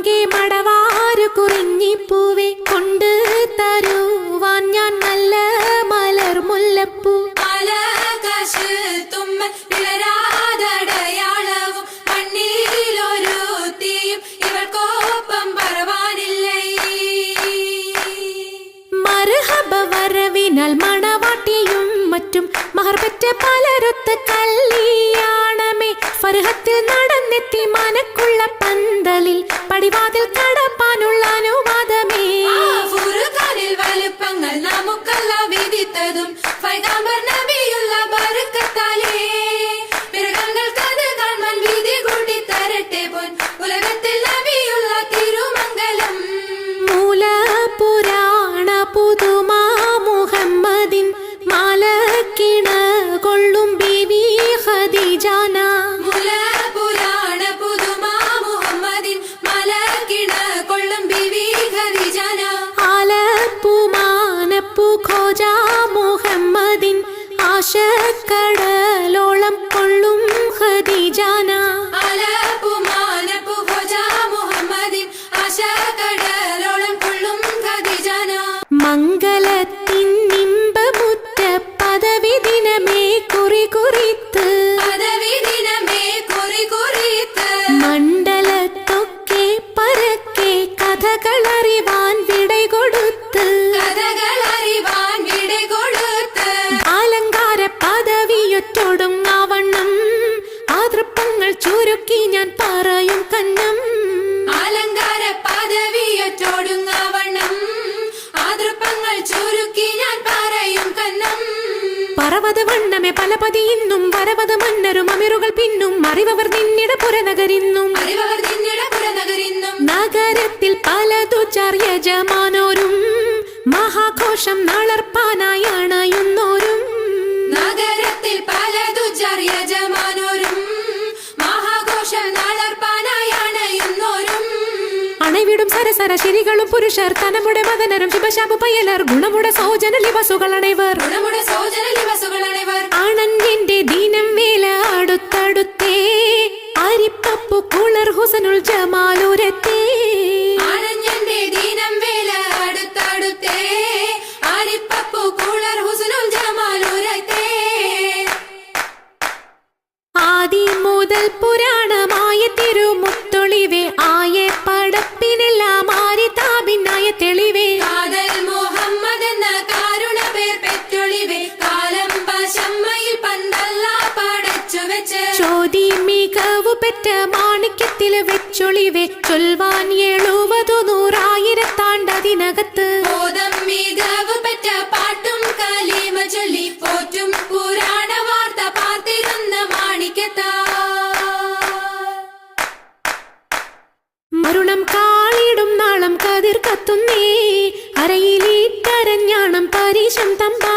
മങ്കെ മടവാരു കുറിഞ്ഞിപ്പൂവെ കൊണ്ട് തരുവാൻ ഞാൻ നല്ല മലർ മുല്ലപ്പൂ. ആകാശ് തുമ്മൽ വിളരാതടയാളവും മണ്ണിലൊരു തീയും ഇവൾക്കൊപ്പം പറവാനില്ലേ. മർഹബ വരവിനാൽ മണവാട്ടിയും മറ്റും മഹർപറ്റ പലരൊത്ത് കല്യാണമേ. ഫർഹത്തിൽ നടന്നെത്തി മനക്കുള്ള പന്തലിൽ പടിവാതിൽ കടപ്പാനുള്ള അനുവാദമേ. ഫുർഖാനിൽ വലുപ്പങ്ങൾ നമുക്കല്ല വിധിത്തതും പൈഗംബർ നബിയുള്ള ബർക്കത്താലേ. മൃഗങ്ങൾക്കത് കാണാൻ വിധി കൂട്ടി തരട്ടെ പൊൻ ഉലകത്തിൽ നബിയുള്ള തിരുമംഗലം. മൂലപുരാണ പുതുമാ മുഹമ്മദിൻ മാലക്കിണ കൊള്ളും ബീവി ഖദീജാന. മുലപുരാണ പുതുമാ മുഹമ്മദിൻ മലക്കിണ കൊള്ളും ബീവി ഖദീജാന. ആലപ്പുമാനപ്പു ഖോജ മുഹമ്മദിൻ ആശക്കടലോളം കൊള്ളും ഖദീജാന. ആലപ്പുമാനപ്പു ഖോജ മുഹമ്മദിൻ ആശക്കടലോളം കൊള്ളും ഖദീജാന. മംഗലത്തിൻ നിമ്പമുറ്റ പദവി ദിനമേ കുറികുറിത്ത് പദവി ദിനമേ കുറികുറിത്ത് മണ്ഡലത്തൊക്കെ പരക്കെ കഥകളറിവാൻ വിട കൊടുത്ത് കഥകളറിവാൻ വിട കൊടുത്ത് അലങ്കാര പദവിയൊറ്റൊടുങ്ങാവണ്ണം ആതൃപ്പങ്ങൾ ചുരുക്കി ഞാൻ പറയും കന്നം. അലങ്കാര പദവിയൊറ്റൊടുങ്ങാവണ്ണം ആതൃപ്പങ്ങൾ ചുരുക്കി ഞാൻ പറയും കന്നം. പറവത് വണ്ണമേ പലപതി ഇന്നും വരവത് മന്നരും അമിറുകൾ പിന്നും അറിവർ നിന്നിട പുരനഗരിന്നും. അറിവർ നിന്നിട പുരനഗരിന്നും നഗരത്തിൽ പലതു ചർയജമാനോരും മഹാഘോഷം നളർപ്പാനായി അണയുന്നോരും. നഗരത്തിൽ പലതു ചർയജമാനോരും മഹാഘോഷം നളർപ്പാനായി അണയുന്നോരും. അണവിടും സരസര ശിരികളും പുരുഷർ തനമുടെ മദനരും ശുഭശാപു പയ്യലർ ഗുണമുടെ സൗജന ലിവസുകളണൈവർ. ഗുണമുടെ സൗജന ലിവസുകളണൈവർ. ആണന്റെ ദീനം വേല അടുത്തടുത്തേ അരിപ്പപ്പു കുളർ ഹുസനുൽ ജമാലുരത്തേ. ആണഞ്ഞന്റെ ദീനം വേല അടുത്തടുത്തേ ആരിപ്പപ്പു കുളർ ഹുസ്നുൽ ജമാലുരത്തേ. ആദി മുതൽ പുരാണമായ തിരുമുത്തൊളിവേ ആയ പടപ്പിനെല്ലാം ആരിതാപിന്നായ തെളിവേ. കാതൽ മുഹമ്മദ് എന്ന കാരുണ പേർ പെറ്റൊളിവേ കാലം പശമ്മയിൽ പന്തല്ല പടച്ചു വെച്ച്. ചോതി മികവു പെറ്റ മാണിക്യത്തിൽ വെച്ചൊളിവേ ചൊൽവാൻ 70,100,000 ബോധം മികവ് പെറ്റ പാട്ടും കലീമ ചൊല്ലി പോറ്റും പുരാണ വാർത്ത പാർത്തിരുന്ന മാണിക്കത്താ. മരുണം കാളിടും നാളം കതിർ കത്തുന്നേ അരയിലിട്ടരഞ്ഞാണം പരീശം തമ്പാ.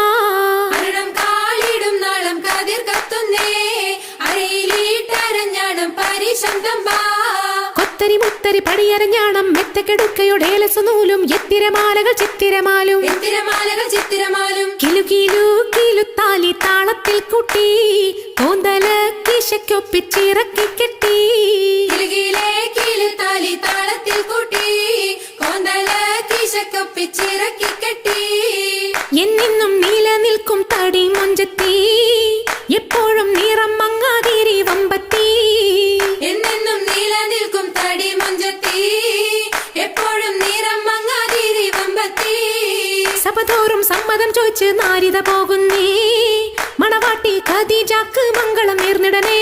മരണം കാളിടും നാളം കതിർ കത്തുന്നേ അരയിലിട്ടരഞ്ഞാണം പരീശം തമ്പാ. കൊത്തരി മുത്തരി പടിയരഞ്ഞാണം മെത്തക്കെടുക്കയുടെ നൂലും എത്തിരമാലകൾ ചിത്തിരമാലും. ചിത്തിരമാലകൾ ചിത്തിരമാലും കിലു കിലു കിലുത്താലി താളത്തിൽ കുട്ടി കോന്തല കിശയ്ക്കൊപ്പിച്ചിറക്കി കെട്ടി. കിലുകിലേ കിലുത്താലി താളത്തിൽ കൂട്ടി കോന്തല കിശക്കൊപ്പിച്ചിറക്കി കെട്ടി. എന്നെന്നും നിലനിൽക്കും തടി മൊഞ്ചത്തി എപ്പോഴും നിറം മങ്ങാതിരി വമ്പത്തി. എന്നെന്നും നിലനിൽക്കും തടി മൊഞ്ചത്തി എപ്പോഴും നിറം മങ്ങാതിരി വമ്പത്തി. സഭതോറും സമ്മതം ചോദിച്ച് നാരിത പോകുന്നേ മണവാട്ടി ഖദീജക്ക് മംഗളം നേർന്നിടനേ.